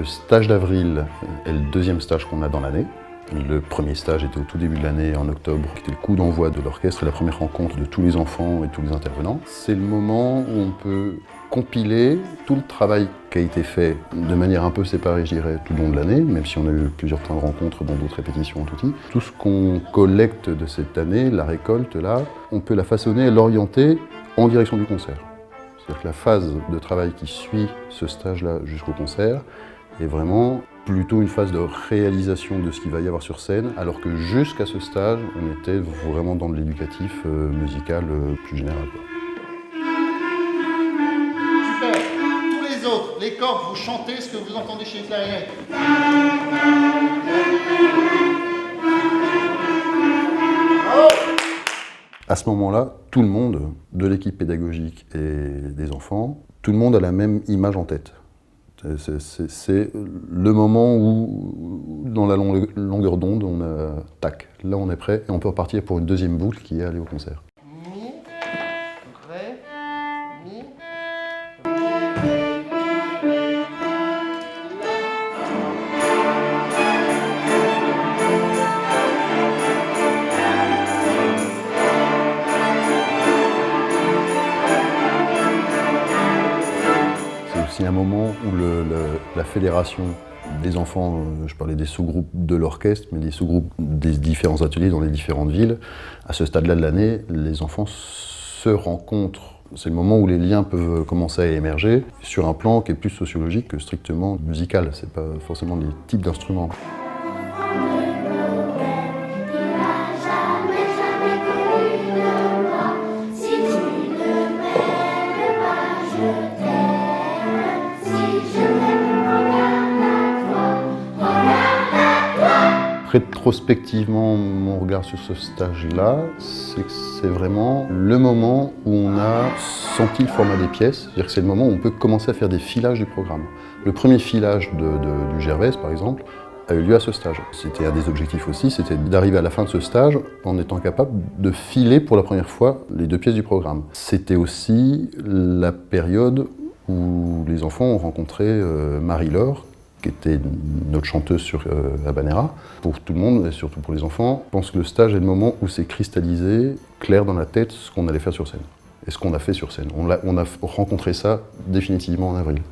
Le stage d'avril est le deuxième stage qu'on a dans l'année. Le premier stage était au tout début de l'année, en octobre, qui était le coup d'envoi de l'orchestre et la première rencontre de tous les enfants et tous les intervenants. C'est le moment où on peut compiler tout le travail qui a été fait de manière un peu séparée, je dirais, tout le long de l'année, même si on a eu plusieurs temps de rencontres, dont d'autres répétitions en tout. Tout ce qu'on collecte de cette année, la récolte là, on peut la façonner et l'orienter en direction du concert. C'est-à-dire que la phase de travail qui suit ce stage-là jusqu'au concert est vraiment plutôt une phase de réalisation de ce qu'il va y avoir sur scène, alors que jusqu'à ce stage, on était vraiment dans de l'éducatif musical plus général. Super. Tous les autres, les cordes, vous chantez ce que vous entendez chez les clarinettes. À ce moment-là, tout le monde, de l'équipe pédagogique et des enfants, tout le monde a la même image en tête. C'est le moment où, dans la longueur d'onde, on a tac, là on est prêt et on peut repartir pour une deuxième boucle qui est aller au concert. Mi, ré, mi. C'est aussi un moment où la fédération des enfants, je parlais des sous-groupes de l'orchestre, mais des sous-groupes des différents ateliers dans les différentes villes, à ce stade-là de l'année, les enfants se rencontrent. C'est le moment où les liens peuvent commencer à émerger sur un plan qui est plus sociologique que strictement musical. C'est pas forcément les types d'instruments. Rétrospectivement, mon regard sur ce stage-là, c'est que c'est vraiment le moment où on a senti le format des pièces, c'est-à-dire que c'est le moment où on peut commencer à faire des filages du programme. Le premier filage du Gervaise, par exemple, a eu lieu à ce stage. C'était un des objectifs aussi, c'était d'arriver à la fin de ce stage en étant capable de filer pour la première fois les deux pièces du programme. C'était aussi la période où les enfants ont rencontré Marie-Laure, qui était notre chanteuse sur Habanera. Pour tout le monde, et surtout pour les enfants, je pense que le stage est le moment où s'est cristallisé, clair dans la tête, ce qu'on allait faire sur scène. Et ce qu'on a fait sur scène. On a rencontré ça définitivement en avril.